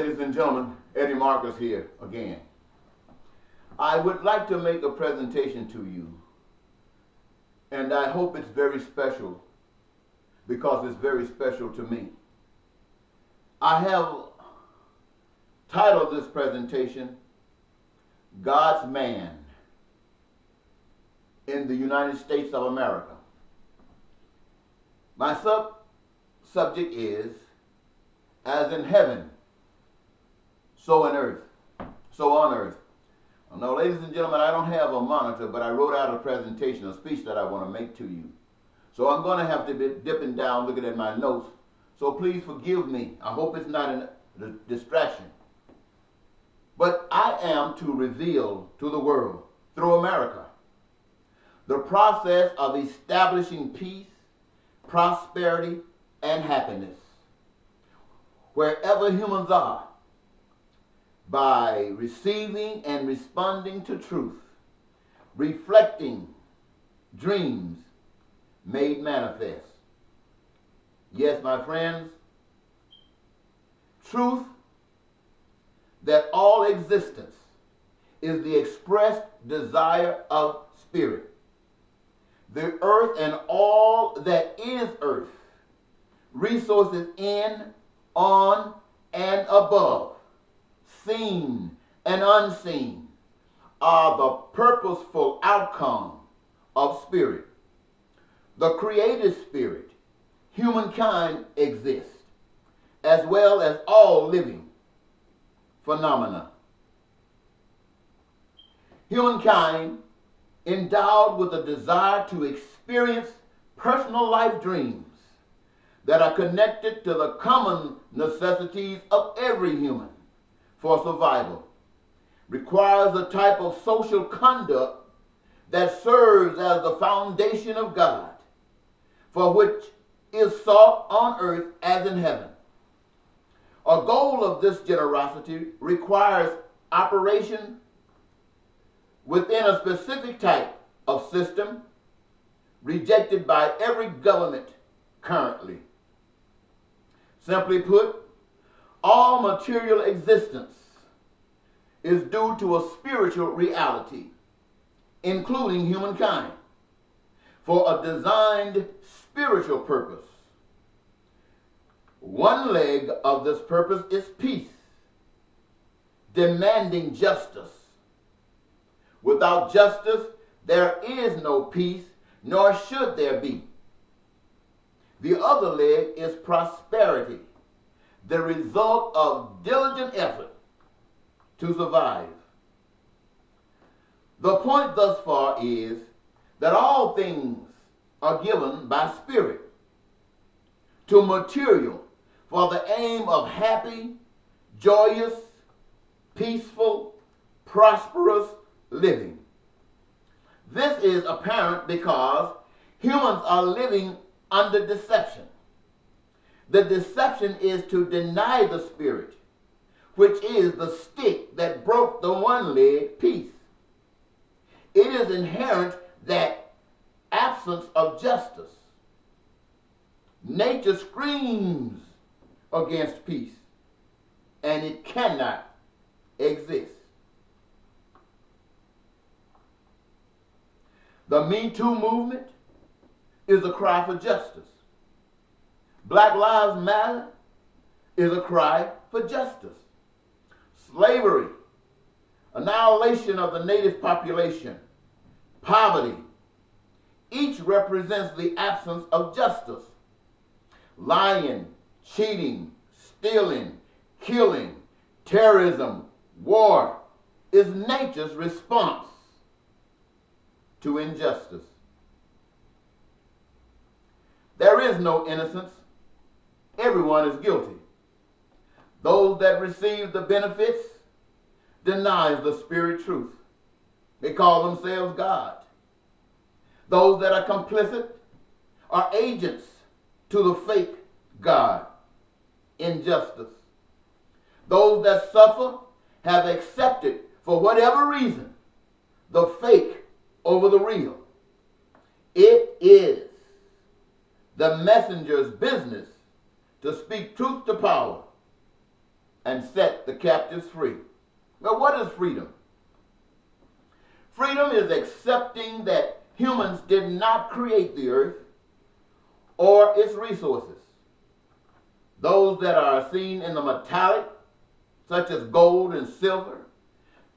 ladies and gentlemen, Eddie Marcus here again. I would like to make a presentation to you, and I hope it's very special because it's very special to me. I have titled this presentation, God's Man in the United States of America. My subject is, as in heaven, so on earth. Now, ladies and gentlemen, I don't have a monitor, but I wrote out a presentation, a speech that I want to make to you. So I'm going to have to be dipping down, looking at my notes. So please forgive me. I hope it's not a distraction. But I am to reveal to the world, through America, the process of establishing peace, prosperity, and happiness wherever humans are, by receiving and responding to truth, reflecting dreams made manifest. Yes, my friends, truth that all existence is the expressed desire of spirit. The earth and all that is earth, resources in, on, and above, seen and unseen, are the purposeful outcome of spirit. The creative spirit, humankind exists, as well as all living phenomena. Humankind, endowed with a desire to experience personal life dreams that are connected to the common necessities of every human for survival, requires a type of social conduct that serves as the foundation of God, for which is sought on earth as in heaven. A goal of this generosity requires operation within a specific type of system rejected by every government currently. Simply put, all material existence is due to a spiritual reality, including humankind, for a designed spiritual purpose. One leg of this purpose is peace, demanding justice. Without justice, there is no peace, nor should there be. The other leg is prosperity, the result of diligent effort to survive. The point thus far is that all things are given by spirit to material for the aim of happy, joyous, peaceful, prosperous living. This is apparent because humans are living under deception. The deception is to deny the spirit, which is the stick that broke the one leg peace. It is inherent that absence of justice. Nature screams against peace, and it cannot exist. The Me Too movement is a cry for justice. Black Lives Matter is a cry for justice. Slavery, annihilation of the native population, poverty, each represents the absence of justice. Lying, cheating, stealing, killing, terrorism, war is nature's response to injustice. There is no innocence. Everyone is guilty. Those that receive the benefits deny the spirit truth. They call themselves God. Those that are complicit are agents to the fake God, injustice. Those that suffer have accepted, for whatever reason, the fake over the real. It is the messenger's business to speak truth to power and set the captives free. Now, what is freedom? Freedom is accepting that humans did not create the earth or its resources. Those that are seen in the metallic, such as gold and silver,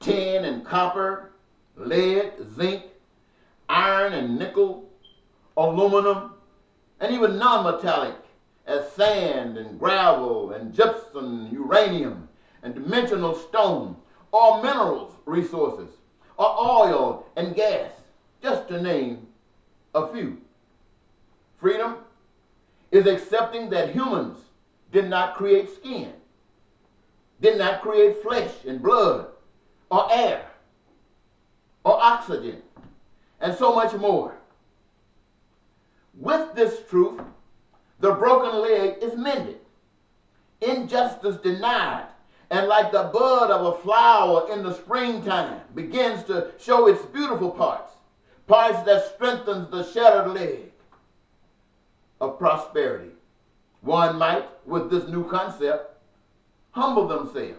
tin and copper, lead, zinc, iron and nickel, aluminum, and even non-metallic as sand and gravel and gypsum, uranium, and dimensional stone, or minerals resources, or oil and gas, just to name a few. Freedom is accepting that humans did not create skin, did not create flesh and blood, or air, or oxygen, and so much more. With this truth, the broken leg is mended, injustice denied, and like the bud of a flower in the springtime, begins to show its beautiful parts, parts that strengthens the shattered leg of prosperity. One might, with this new concept, humble themselves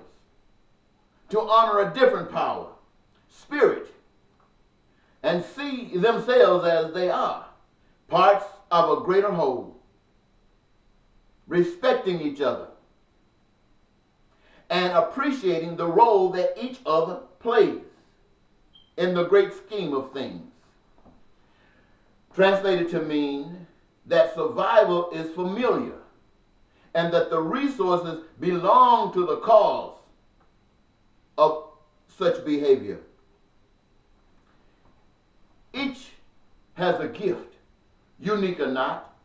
to honor a different power, spirit, and see themselves as they are, parts of a greater whole, respecting each other and appreciating the role that each other plays in the great scheme of things. Translated to mean that survival is familiar and that the resources belong to the cause of such behavior. Each has a gift, unique or not,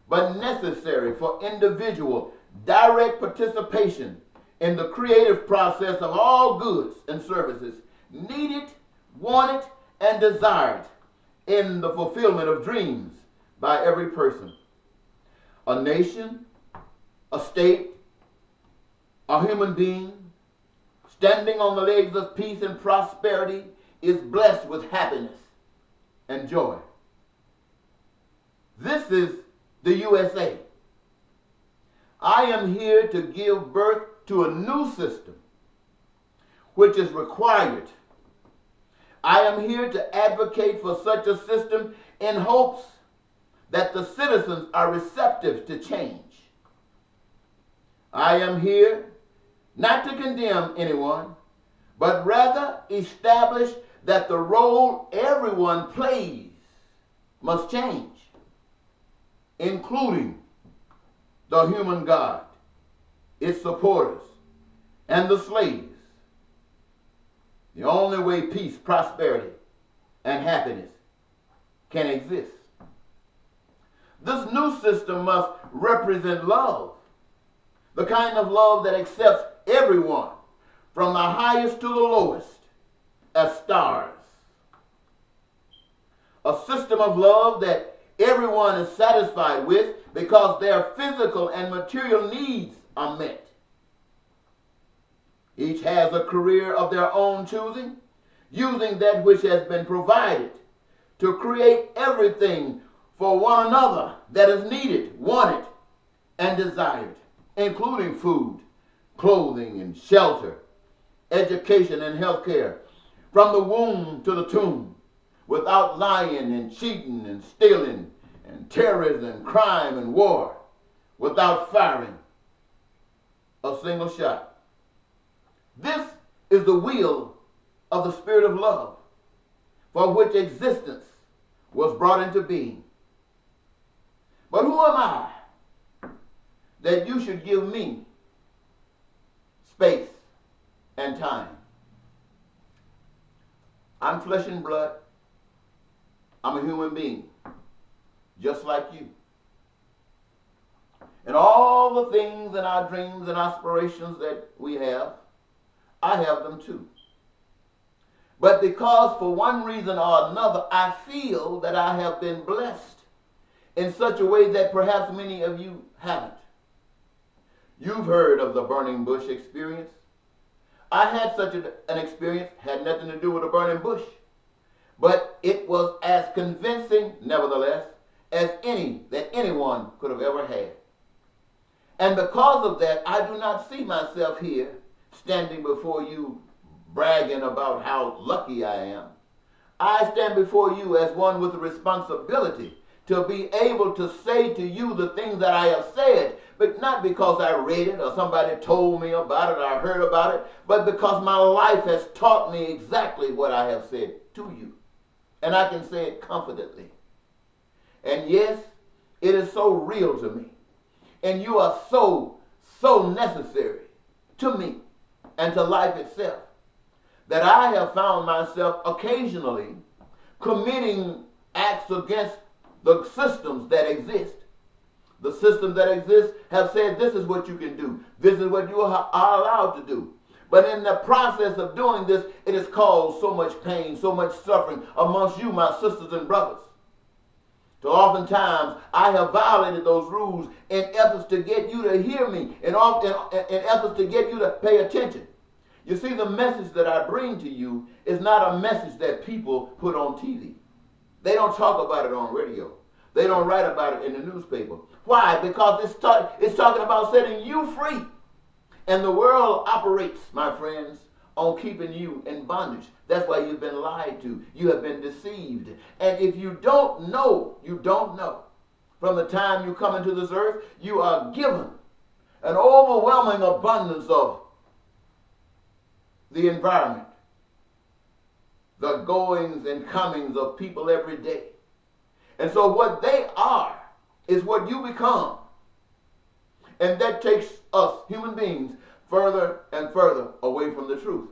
but necessary for individual direct participation in the creative process of all goods and services needed, wanted, and desired in the fulfillment of dreams by every person. A nation, a state, a human being standing on the legs of peace and prosperity is blessed with happiness and joy. This is the USA. I am here to give birth to a new system which is required. I am here to advocate for such a system in hopes that the citizens are receptive to change. I am here not to condemn anyone, but rather establish that the role everyone plays must change, including the human God, its supporters, and the slaves. The only way peace, prosperity, and happiness can exist. This new system must represent love, the kind of love that accepts everyone, from the highest to the lowest, as stars. A system of love that everyone is satisfied with because their physical and material needs are met. Each has a career of their own choosing, using that which has been provided to create everything for one another that is needed, wanted, and desired, including food, clothing, and shelter, education, and health care, from the womb to the tomb, without lying and cheating and stealing and terrorism and crime and war, without firing a single shot. This is the will of the Spirit of love, for which existence was brought into being. But who am I that you should give me space and time? I'm flesh and blood. I'm a human being, just like you. And all the things and our dreams and aspirations that we have, I have them too. But because for one reason or another, I feel that I have been blessed in such a way that perhaps many of you haven't. You've heard of the burning bush experience. I had such an experience, had nothing to do with a burning bush. But it was as convincing, nevertheless, as any that anyone could have ever had. And because of that, I do not see myself here standing before you bragging about how lucky I am. I stand before you as one with the responsibility to be able to say to you the things that I have said, but not because I read it or somebody told me about it or I heard about it, but because my life has taught me exactly what I have said to you. And I can say it confidently. And yes, it is so real to me. And you are so necessary to me and to life itself that I have found myself occasionally committing acts against the systems that exist. The systems that exist have said this is what you can do. This is what you are allowed to do. But in the process of doing this, it has caused so much pain, so much suffering amongst you, my sisters and brothers. So oftentimes, I have violated those rules in efforts to get you to hear me, in efforts to get you to pay attention. You see, the message that I bring to you is not a message that people put on TV. They don't talk about it on radio. They don't write about it in the newspaper. Why? Because it's talking about setting you free. And the world operates, my friends, on keeping you in bondage. That's why you've been lied to. You have been deceived. And if you don't know, you don't know. From the time you come into this earth, you are given an overwhelming abundance of the environment, the goings and comings of people every day. And so what they are is what you become. And that takes us, human beings, further and further away from the truth.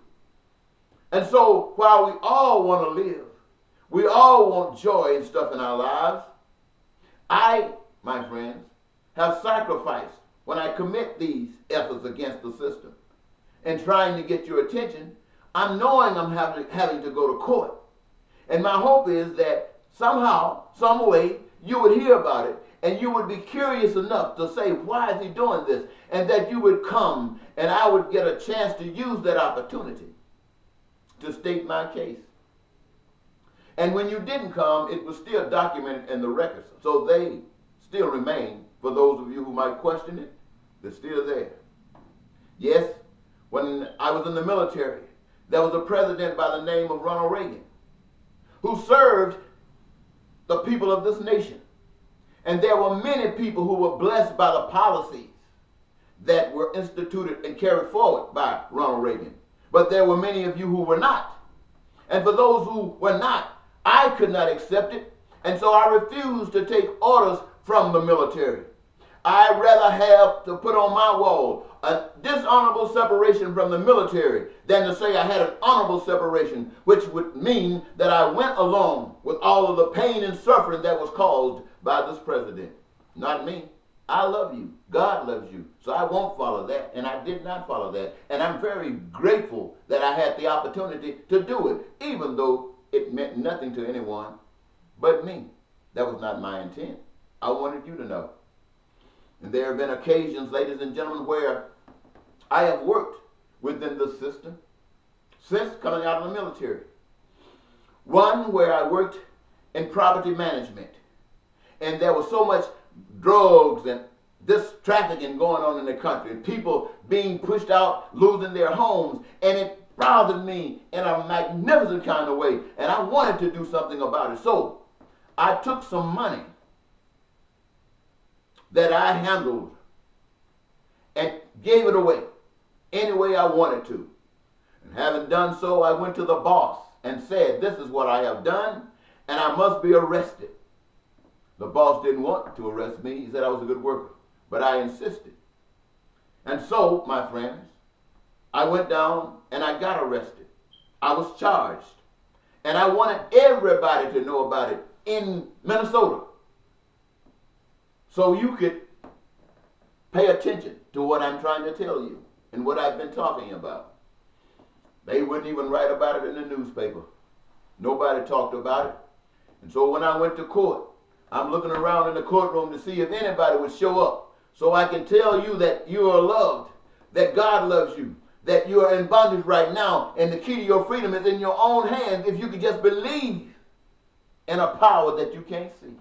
And so while we all want to live, we all want joy and stuff in our lives, I, my friends, have sacrificed when I commit these efforts against the system and trying to get your attention. I'm knowing I'm having to go to court. And my hope is that somehow, some way, you would hear about it and you would be curious enough to say, why is he doing this? And that you would come and I would get a chance to use that opportunity to state my case. And when you didn't come, it was still documented in the records. So they still remain, for those of you who might question it, they're still there. Yes, when I was in the military, there was a president by the name of Ronald Reagan who served the people of this nation. And there were many people who were blessed by the policies that were instituted and carried forward by Ronald Reagan. But there were many of you who were not. And for those who were not, I could not accept it. And so I refused to take orders from the military. I'd rather have to put on my wall a dishonorable separation from the military than to say I had an honorable separation, which would mean that I went along with all of the pain and suffering that was caused by this president. Not me. I love you. God loves you. So I won't follow that. And I did not follow that. And I'm very grateful that I had the opportunity to do it, even though it meant nothing to anyone but me. That was not my intent. I wanted you to know. And there have been occasions, ladies and gentlemen, where I have worked within the system since coming out of the military. One where I worked in property management. And there was so much drugs and this trafficking going on in the country, and people being pushed out, losing their homes, and it bothered me in a magnificent kind of way, and I wanted to do something about it. So I took some money that I handled and gave it away any way I wanted to. And having done so, I went to the boss and said, this is what I have done, and I must be arrested. The boss didn't want to arrest me. He said I was a good worker. But I insisted. And so, my friends, I went down and I got arrested. I was charged. And I wanted everybody to know about it in Minnesota. So you could pay attention to what I'm trying to tell you and what I've been talking about. They wouldn't even write about it in the newspaper. Nobody talked about it. And so when I went to court, I'm looking around in the courtroom to see if anybody would show up so I can tell you that you are loved, that God loves you, that you are in bondage right now, and the key to your freedom is in your own hands if you could just believe in a power that you can't see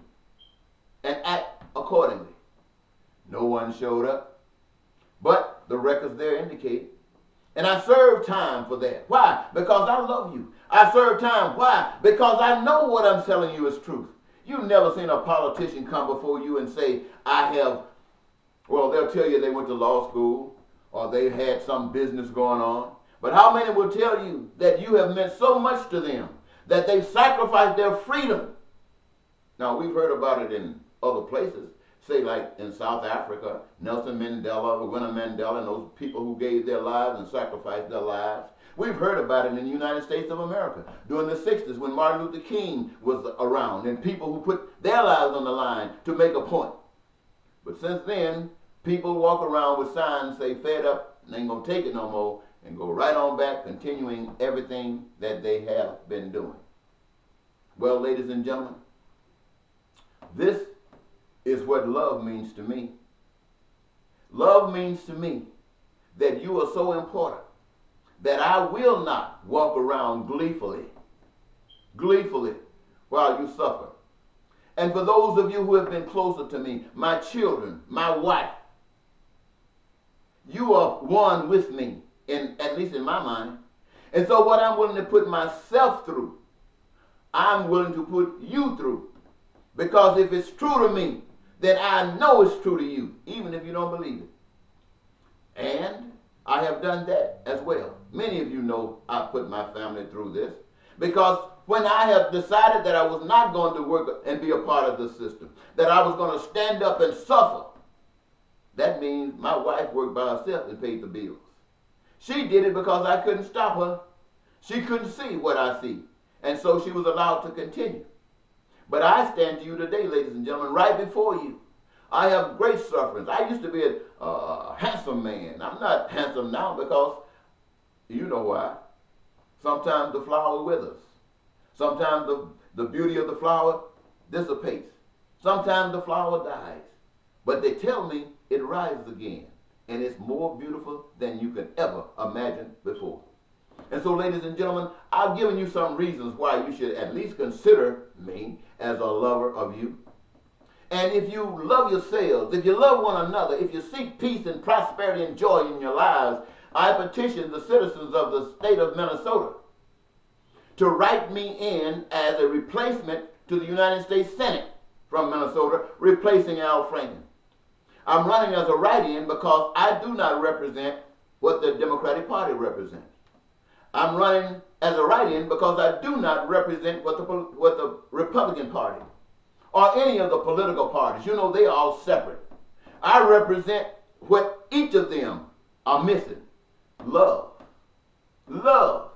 and act accordingly. No one showed up. But the records there indicate. And I serve time for that. Why? Because I love you. I serve time. Why? Because I know what I'm telling you is truth. You've never seen a politician come before you and say, I have, well, they'll tell you they went to law school or they had some business going on. But how many will tell you that you have meant so much to them that they've sacrificed their freedom? Now, we've heard about it in other places. Say like in South Africa, Nelson Mandela, Winnie Mandela, and those people who gave their lives and sacrificed their lives. We've heard about it in the United States of America during the 60s when Martin Luther King was around and people who put their lives on the line to make a point. But since then, people walk around with signs say, fed up, and ain't going to take it no more, and go right on back, continuing everything that they have been doing. Well, ladies and gentlemen, this is what love means to me. Love means to me that you are so important that I will not walk around gleefully while you suffer. And for those of you who have been closer to me, my children, my wife, you are one with me, at least in my mind. And so what I'm willing to put myself through, I'm willing to put you through. Because if it's true to me, then I know it's true to you, even if you don't believe it. And I have done that as well. Many of you know I put my family through this. Because when I have decided that I was not going to work and be a part of the system, that I was going to stand up and suffer, that means my wife worked by herself and paid the bills. She did it because I couldn't stop her. She couldn't see what I see. And so she was allowed to continue. But I stand to you today, ladies and gentlemen, right before you. I have great sufferings. I used to be a handsome man. I'm not handsome now because, you know why. Sometimes the flower withers. Sometimes the beauty of the flower dissipates. Sometimes the flower dies. But they tell me it rises again. And it's more beautiful than you could ever imagine before. And so, ladies and gentlemen, I've given you some reasons why you should at least consider me as a lover of you. And if you love yourselves, if you love one another, if you seek peace and prosperity and joy in your lives, I petition the citizens of the state of Minnesota to write me in as a replacement to the United States Senate from Minnesota, replacing Al Franken. I'm running as a write-in because I do not represent what the Democratic Party represents. I'm running as a write-in because I do not represent what the Republican Party or any of the political parties. You know, they are all separate. I represent what each of them are missing. Love. Love.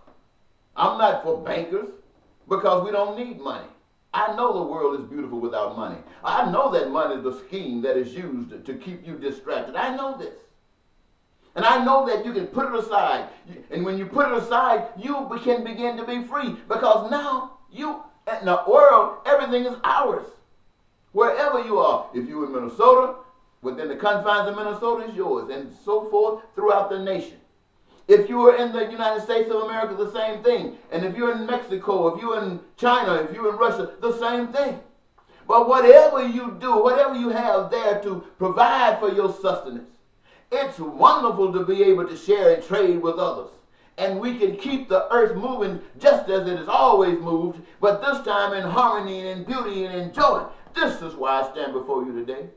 I'm not for bankers because we don't need money. I know the world is beautiful without money. I know that money is the scheme that is used to keep you distracted. I know this. And I know that you can put it aside. And when you put it aside, you can begin to be free. Because now, in the world, everything is ours. Wherever you are. If you're in Minnesota, within the confines of Minnesota, it's yours. And so forth throughout the nation. If you are in the United States of America, the same thing. And if you're in Mexico, if you're in China, if you're in Russia, the same thing. But whatever you do, whatever you have there to provide for your sustenance, it's wonderful to be able to share and trade with others. And we can keep the earth moving just as it has always moved, but this time in harmony and in beauty and in joy. This is why I stand before you today.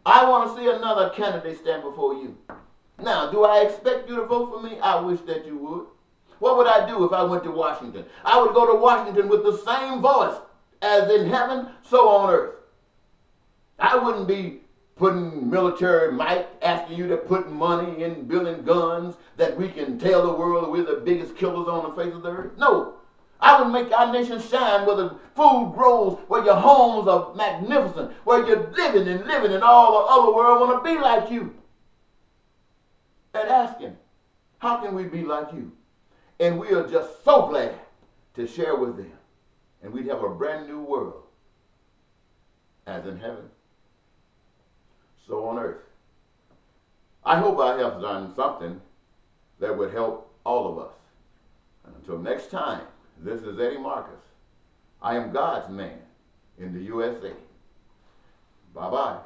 I want to see another candidate stand before you. Now, do I expect you to vote for me? I wish that you would. What would I do if I went to Washington? I would go to Washington with the same voice as in heaven, so on earth. I wouldn't be putting military might, asking you to put money in building guns that we can tell the world we're the biggest killers on the face of the earth. No. I would make our nation shine where the food grows, where your homes are magnificent, where you're living and all the other world want to be like you. And asking, how can we be like you? And we are just so glad to share with them. And we'd have a brand new world, as in heaven, so on earth. I hope I have done something that would help all of us. And until next time, this is Eddie Marcus. I am God's man in the USA. Bye-bye.